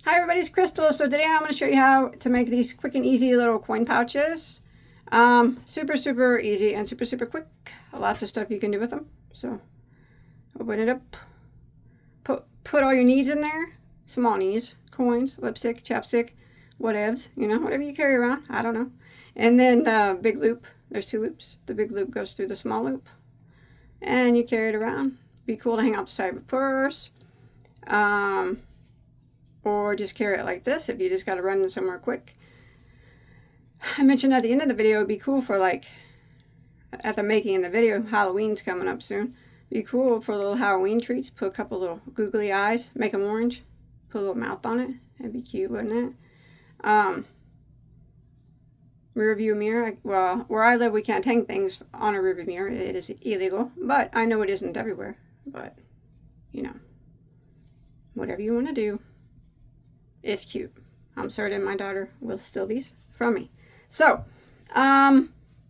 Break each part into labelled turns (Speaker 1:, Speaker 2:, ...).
Speaker 1: Hi everybody, it's Crystal. So today I'm going to show you how to make these quick and easy little coin pouches. Super easy and super quick. Lots of stuff you can do with them. So open it up. Put all your needs in there. Small needs. Coins, lipstick, chapstick, whatevs. You know, whatever you carry around. I don't know. And then the big loop. There's two loops. The big loop goes through the small loop. And you carry it around. Be cool to hang out the side of a purse. Or just carry it like this if you just got to run somewhere quick. I mentioned at the end of the video, it'd be cool for like, at the making of the video, Halloween's coming up soon. Be cool for little Halloween treats. Put a couple little googly eyes, make them orange, put a little mouth on it. That'd be cute, wouldn't it? Rear view mirror. Well, where I live, we can't hang things on a rear view mirror. It is illegal, but I know it isn't everywhere. But, you know, whatever you want to do. It's cute. I'm certain my daughter will steal these from me. So,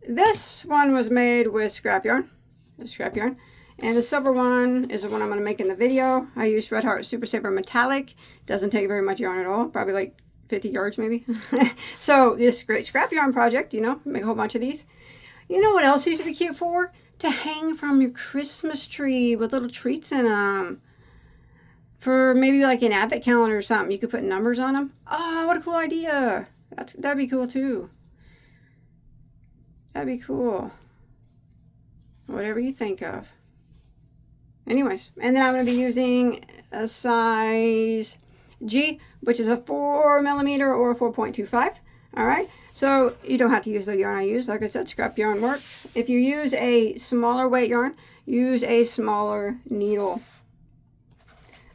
Speaker 1: this one was made with scrap yarn. And the silver one is the one I'm going to make in the video. I used Red Heart Super Saver Metallic. Doesn't take very much yarn at all. Probably like 50 yards maybe. So, this great scrap yarn project, you know, make a whole bunch of these. You know what else these would be cute for? To hang from your Christmas tree with little treats in them. For maybe like an advent calendar or something, you could put numbers on them. Oh, what a cool idea. That'd be cool too. That'd be cool. Whatever you think of. Anyways, and then I'm going to be using a size G, which is a 4mm or a 4.25. Alright, so you don't have to use the yarn I use. Like I said, scrap yarn works. If you use a smaller weight yarn, use a smaller needle.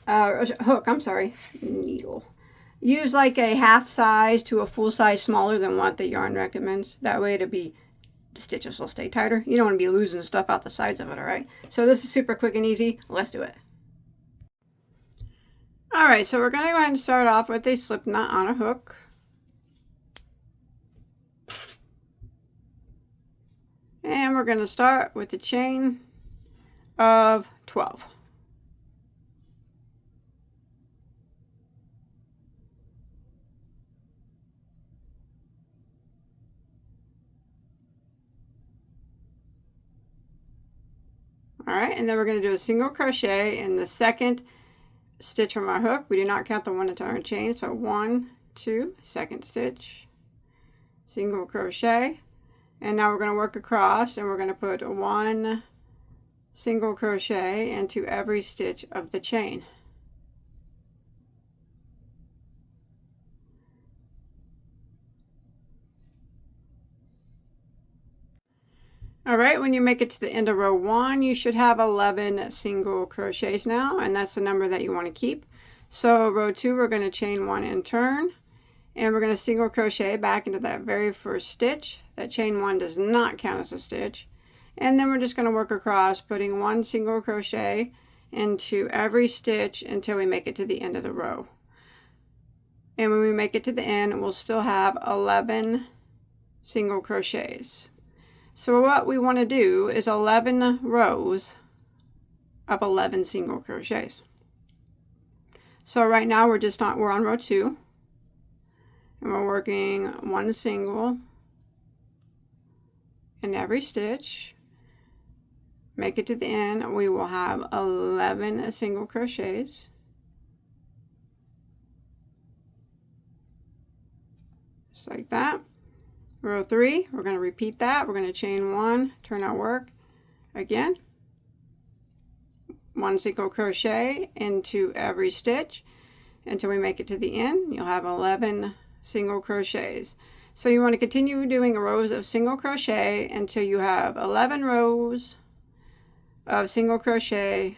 Speaker 1: Hook, I'm sorry, needle. Use like a half size to a full size smaller than what the yarn recommends. That way the stitches will stay tighter. You don't want to be losing stuff out the sides of it, alright? So this is super quick and easy. Let's do it. Alright, so we're going to go ahead and start off with a slip knot on a hook. And we're going to start with the chain of 12. Alright, and then we're going to do a single crochet in the second stitch from our hook. We do not count the one that's on our chain, so 1, 2, second stitch, single crochet, and now we're going to work across and we're going to put 1 single crochet into every stitch of the chain. Alright, when you make it to the end of row 1, you should have 11 single crochets now, and that's the number that you want to keep. So row 2, we're going to chain 1 and turn, and we're going to single crochet back into that very first stitch. That chain 1 does not count as a stitch. And then we're just going to work across, putting 1 single crochet into every stitch until we make it to the end of the row. And when we make it to the end, we'll still have 11 single crochets. So what we want to do is 11 rows of 11 single crochets. So right now we're on row 2, and we're working 1 single in every stitch. Make it to the end, we will have 11 single crochets. Just like that. Row 3, we're going to repeat that. We're going to chain 1, turn our work again. 1 single crochet into every stitch until we make it to the end. You'll have 11 single crochets. So you want to continue doing rows of single crochet until you have 11 rows of single crochet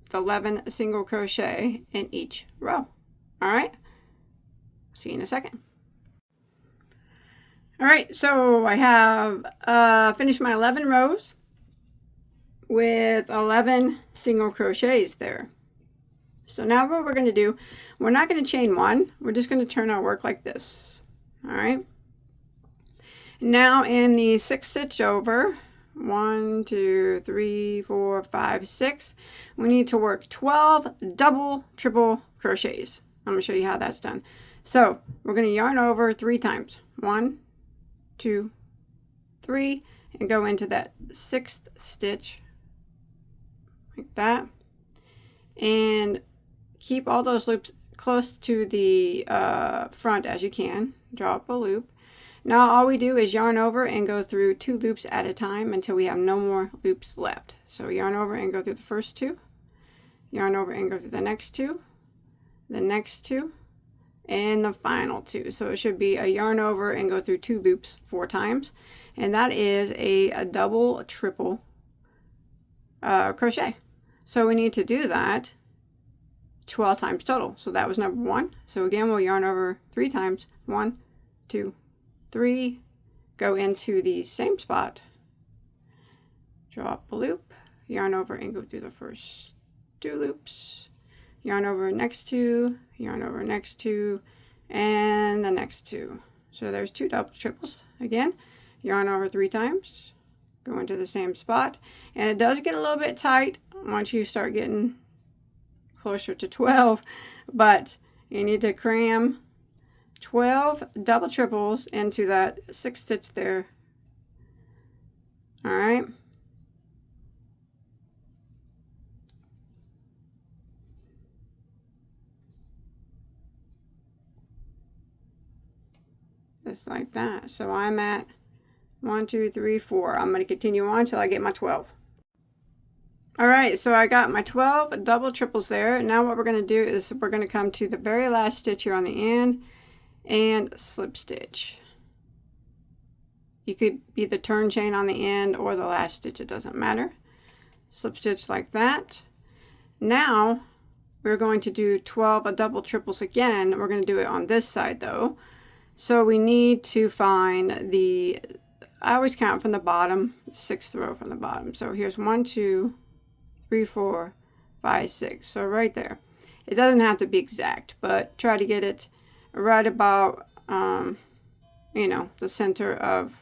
Speaker 1: with 11 single crochet in each row. Alright, see you in a second. Alright, so I have finished my 11 rows with 11 single crochets there. So now what we're going to do, we're not going to chain 1, we're just going to turn our work like this. Alright, now in the 6th stitch over, 1, 2, 3, 4, 5, 6, we need to work 12 double, triple crochets. I'm going to show you how that's done. So we're going to yarn over 3 times. 1, 2, 3, and go into that 6th stitch like that, and keep all those loops close to the front as you can. Draw up a loop. Now all we do is yarn over and go through 2 loops at a time until we have no more loops left. So yarn over and go through the first 2, yarn over and go through the next 2, the next 2, and the final 2. So it should be a yarn over and go through 2 loops 4 times, and that is a double, triple crochet. So we need to do that 12 times total. So that was number 1. So again, we'll yarn over 3 times. 1, 2, 3, go into the same spot, draw up a loop, yarn over and go through the first 2 loops, yarn over next 2, yarn over next 2, and the next 2. So there's 2 double triples. Again, yarn over 3 times, go into the same spot, and it does get a little bit tight once you start getting closer to 12, but you need to cram 12 double triples into that 6th stitch there. All right. Just like that. So I'm at 1, 2, 3, 4. I'm going to continue on until I get my 12. All right, so I got my 12 double triples there. Now what we're going to do is we're going to come to the very last stitch here on the end and slip stitch. You could be the turn chain on the end or the last stitch, it doesn't matter. Slip stitch like that. Now we're going to do 12 double triples again. We're going to do it on this side though. So we need to find the, I always count from the bottom, 6th row from the bottom. So here's 1, 2, 3, 4, 5, 6. So right there. It doesn't have to be exact, but try to get it right about, you know, the center of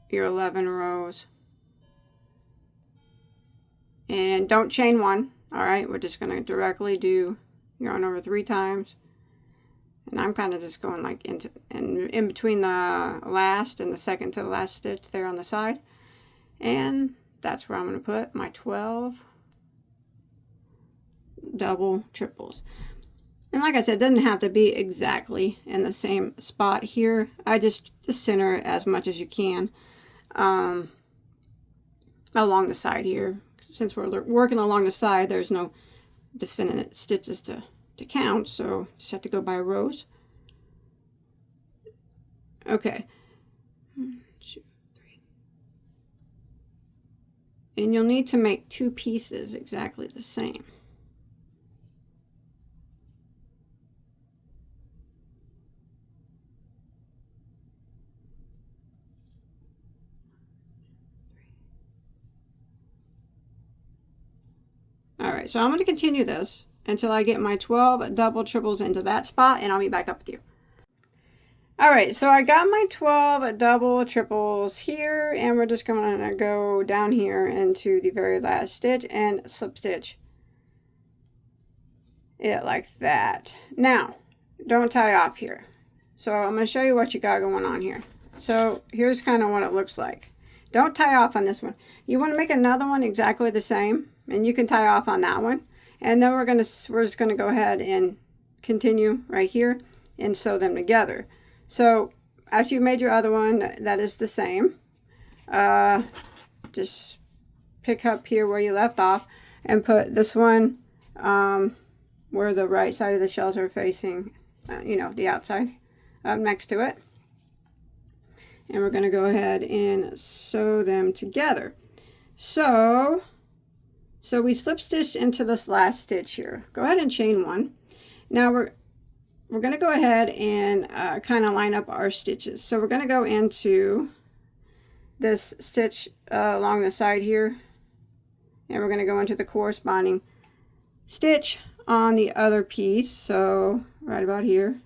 Speaker 1: your 11 rows. And don't chain 1. All right, we're just going to directly do yarn over 3 times. And I'm kind of just going like into in between the last and the second to the last stitch there on the side. And that's where I'm going to put my 12 double triples. And like I said, it doesn't have to be exactly in the same spot here. I just center it as much as you can along the side here. Since we're working along the side, there's no definite stitches to count, so just have to go by rows. Okay. 1, 2, 3. And you'll need to make 2 pieces exactly the same. All right, so I'm going to continue this until I get my 12 double triples into that spot, and I'll be back up with you. All right, so I got my 12 double triples here, and we're just going to go down here into the very last stitch and slip stitch it like that. Now, don't tie off here. So I'm going to show you what you got going on here. So here's kind of what it looks like. Don't tie off on this one. You want to make another one exactly the same, and you can tie off on that one. And then we're just going to go ahead and continue right here and sew them together. So after you've made your other one that is the same, just pick up here where you left off and put this one where the right side of the shells are facing, you know, the outside, up next to it. And we're going to go ahead and sew them together. So we slip stitched into this last stitch here. Go ahead and chain 1. Now we're going to go ahead and kind of line up our stitches. So we're going to go into this stitch along the side here, and we're going to go into the corresponding stitch on the other piece. So right about here,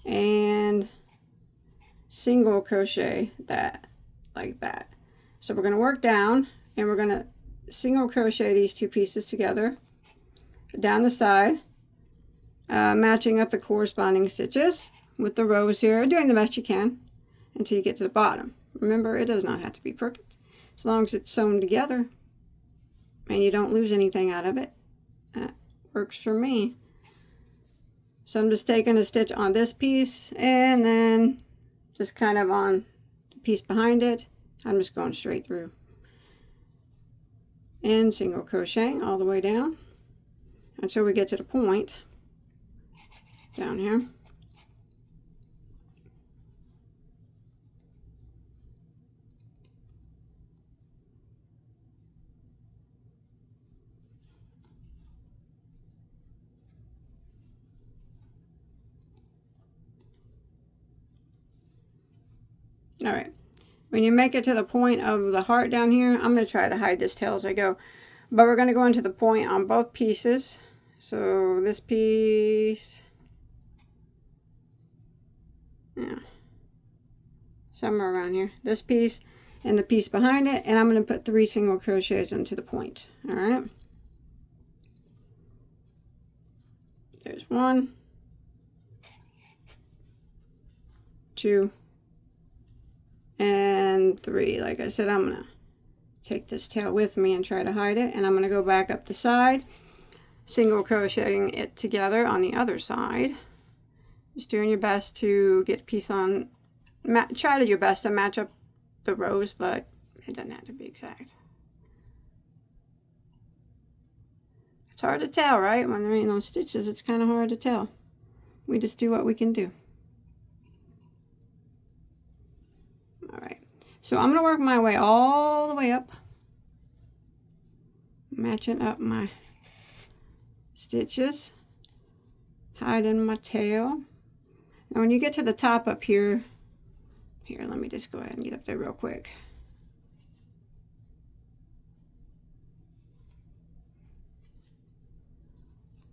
Speaker 1: and single crochet that like that. So we're going to work down, and we're going to single crochet these 2 pieces together down the side, matching up the corresponding stitches with the rows here, doing the best you can until you get to the bottom. Remember, it does not have to be perfect. As long as it's sewn together and you don't lose anything out of it, that works for me. So I'm just taking a stitch on this piece and then just kind of on the piece behind it. I'm just going straight through and single crocheting all the way down until we get to the point down here. All right, when you make it to the point of the heart down here, I'm going to try to hide this tail as I go, but we're going to go into the point on both pieces. So this piece, yeah, somewhere around here, this piece and the piece behind it, and I'm going to put 3 single crochets into the point. All right, there's 1, 2, and 3. Like I said, I'm going to take this tail with me and try to hide it, and I'm going to go back up the side, single crocheting it together on the other side. Just doing your best to get a piece on, try to do your best to match up the rows, but it doesn't have to be exact. It's hard to tell, right? When there ain't no stitches, it's kind of hard to tell. We just do what we can do. All right, so I'm going to work my way all the way up, matching up my stitches, hiding my tail. Now when you get to the top up here, let me just go ahead and get up there real quick.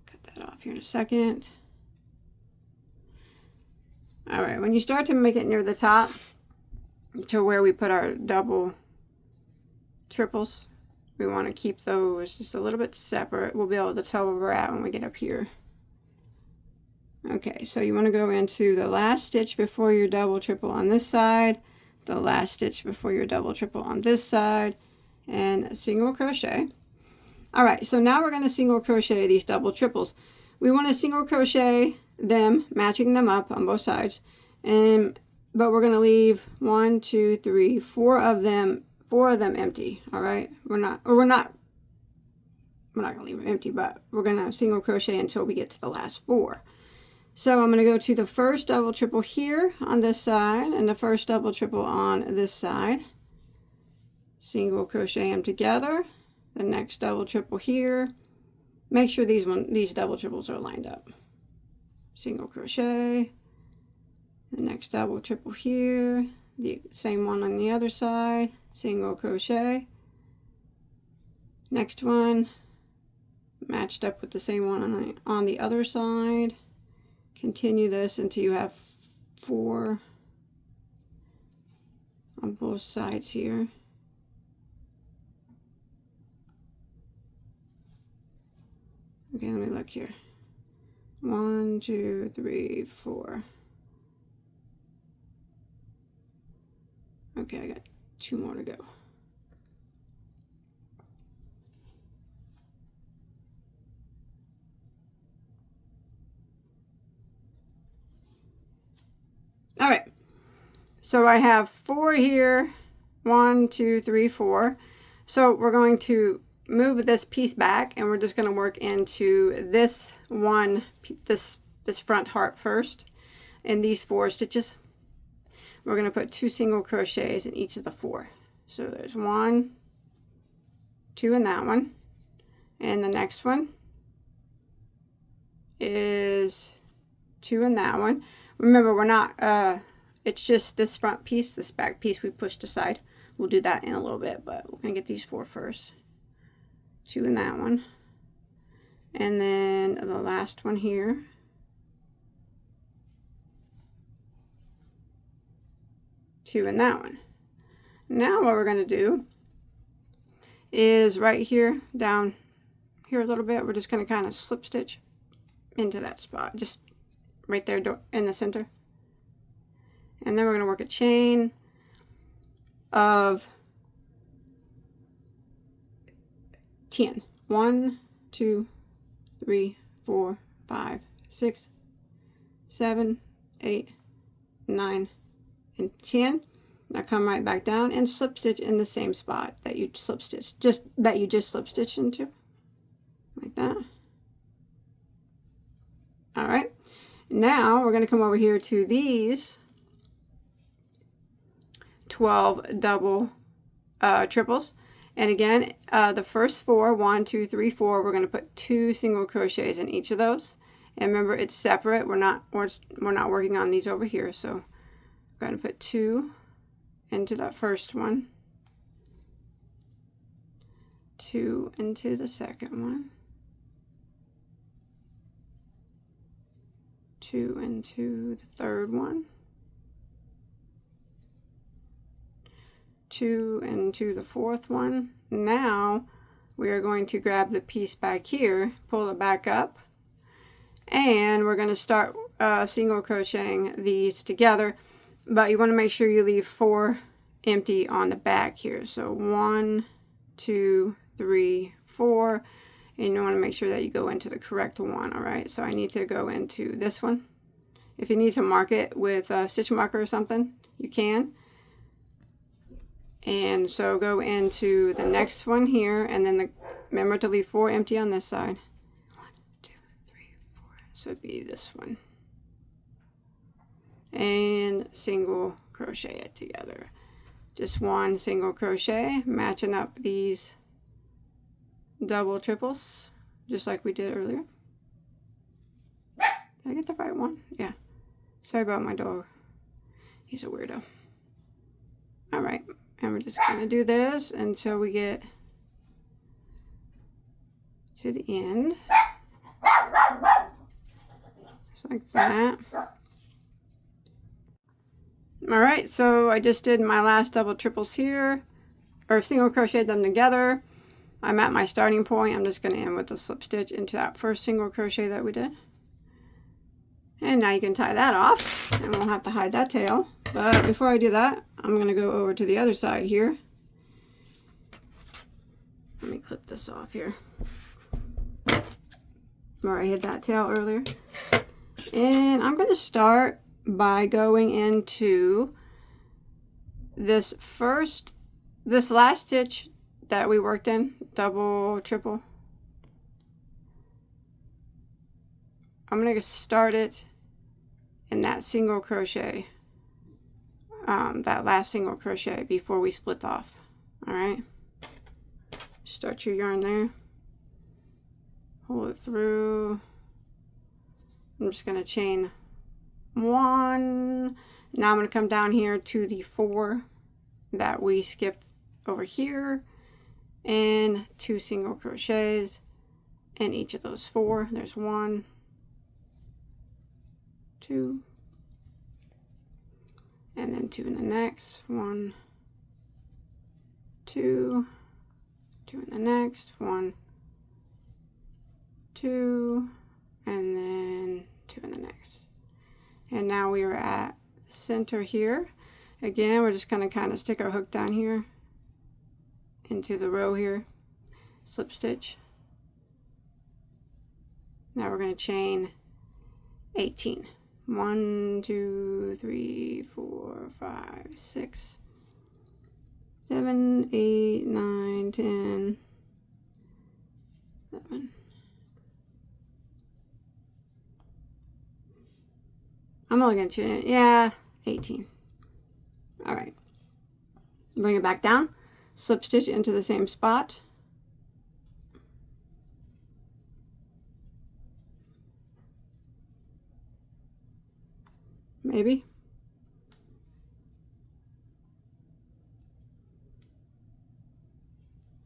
Speaker 1: Cut that off here in a second. All right, when you start to make it near the top, to where we put our double triples, we want to keep those just a little bit separate. We'll be able to tell where we're at when we get up here. Okay, so you want to go into the last stitch before your double triple on this side, the last stitch before your double triple on this side, and a single crochet. All right, so now we're going to single crochet these double triples. We want to single crochet them, matching them up on both sides, but we're going to leave 1, 2, 3, 4 of them empty. All right, we're not going to leave them empty, but we're going to single crochet until we get to the last 4. So I'm going to go to the first double triple here on this side and the first double triple on this side, single crochet them together, the next double triple here. Make sure these double triples are lined up. Single crochet, the next double triple here, the same one on the other side, single crochet, next one matched up with the same one on the other side. Continue this until you have 4 on both sides here. Okay, let me look here. 1, 2, 3, 4. Okay, I got 2 more to go. All right, so I have 4 here, 1, 2, 3, 4. So we're going to move this piece back, and we're just going to work into this this front heart first, and these 4 stitches. We're going to put 2 single crochets in each of the 4. So there's 1, 2 in that one, and the next one is 2 in that one. Remember, we're not, it's just this front piece, this back piece we pushed aside. We'll do that in a little bit, but we're going to get these 4 first. 2 in that one. And then the last one here. 2 in that one. Now what we're going to do is right here, down here a little bit, we're just going to kind of slip stitch into that spot, just right there in the center. And then we're going to work a chain of 10. 1, 2, 3, 4, 5, 6, 7, 8, 9, and 10. Now come right back down and slip stitch in the same spot that you slip stitched, just slip stitched into, like that. All right. Now we're going to come over here to these 12 double triples. And again, the first 4, 1, 2, 3, 4, we're going to put 2 single crochets in each of those. And remember, it's separate. We're not working on these over here. So we're going to put 2 into that first one, 2 into the second one, 2 into the third one, 2 into the fourth one. Now we are going to grab the piece back here, pull it back up, and we're going to start single crocheting these together, but you want to make sure you leave 4 empty on the back here. So 1, 2, 3, 4, and you want to make sure that you go into the correct one. All right, so I need to go into this one. If you need to mark it with a stitch marker or something, you can. And so go into the next one here, and then remember to leave 4 empty on this side. 1, 2, 3, 4. So it'd be this one. And single crochet it together. Just 1 single crochet, matching up these double triples, just like we did earlier. Did I get the right one? Yeah. Sorry about my dog. He's a weirdo. All right. And we're just going to do this until we get to the end. Just like that. Alright, so I just did my last double triples here, or single crocheted them together. I'm at my starting point. I'm just going to end with a slip stitch into that first single crochet that we did. And now you can tie that off, and we'll have to hide that tail. But before I do that, I'm going to go over to the other side here. Let me clip this off here, where I hid that tail earlier. And I'm going to start by going into this last stitch that we worked in, double, triple. I'm going to start it in that single crochet, that last single crochet before we split off. All right, start your yarn there, pull it through. I'm just going to chain 1. Now I'm going to come down here to the 4 that we skipped over here, and 2 single crochets in each of those 4. There's 1, 2, and then 2 in the next. 1, 2, 2 in the next. 1, 2, and then 2 in the next. And now we are at center here. Again, we're just going to kind of stick our hook down here into the row here, slip stitch. Now we're going to chain 18. 1, 2, 3, 4, 5, 6, 7, 8, 9, 10, 11. I'm only going to chain, yeah, 18. All right. Bring it back down, slip stitch into the same spot. Maybe.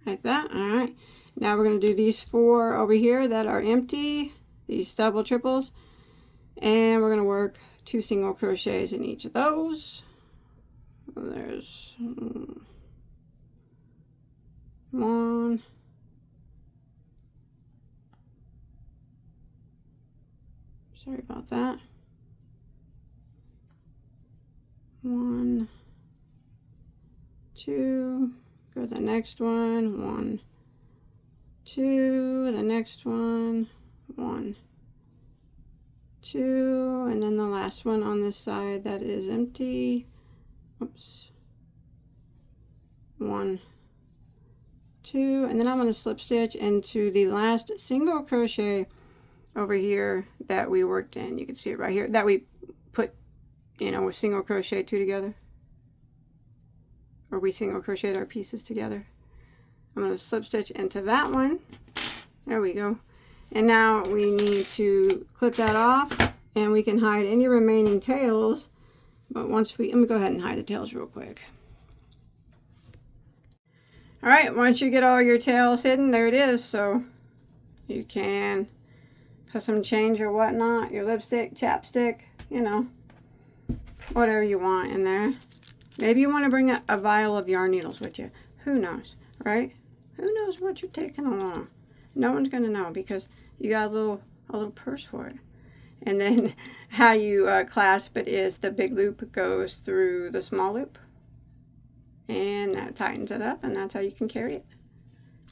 Speaker 1: Like that. All right. Now we're going to do these 4 over here that are empty, these double triples, and we're going to work 2 single crochets in each of those. There's 1, Sorry about that. 1, 2, go to the next one, 1, 2, the next one, 1, 2, and then the last one on this side that is empty. Oops. 1, 2, and then I'm going to slip stitch into the last single crochet over here that we worked in. You can see it right here that we put, you know, we single crochet 2 together, or we single crocheted our pieces together. I'm going to slip stitch into that one. There we go. And now we need to clip that off, and we can hide any remaining tails. But once we, let me go ahead and hide the tails real quick. All right, once you get all your tails hidden, there it is. So you can put some change or whatnot, your lipstick, chapstick, you know, whatever you want in there. Maybe you want to bring a vial of yarn needles with you. Who knows, right? Who knows what you're taking along? No one's going to know because you got a little purse for it. And then how you clasp it is the big loop goes through the small loop. And that tightens it up, and that's how you can carry it.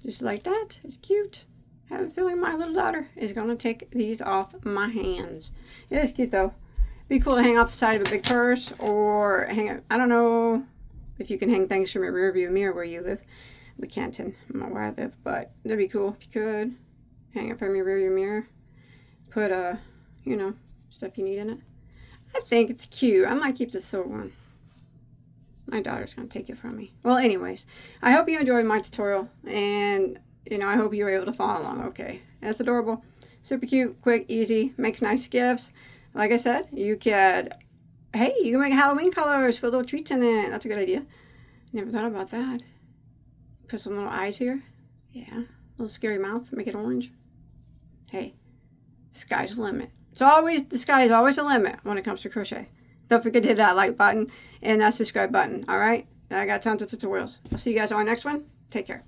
Speaker 1: Just like that. It's cute. I have a feeling my little daughter is going to take these off my hands. It is cute, though. Be cool to hang off the side of a big purse, or hang it. I don't know if you can hang things from your rear view mirror where you live. We can't in where I live, but it'd be cool if you could hang it from your rear view mirror. Put you know, stuff you need in it. I think it's cute. I might keep the silver one. My daughter's going to take it from me. Well, anyways, I hope you enjoyed my tutorial, and, you know, I hope you were able to follow along okay. It's adorable, super cute, quick, easy, makes nice gifts. Like I said, you could, hey, you can make Halloween colors, put little treats in it. That's a good idea. Never thought about that. Put some little eyes here. Yeah, little scary mouth, make it orange. Hey, sky's the limit. It's always, the sky is always the limit when it comes to crochet. Don't forget to hit that like button and that subscribe button, all right? I got tons of tutorials. I'll see you guys on our next one. Take care.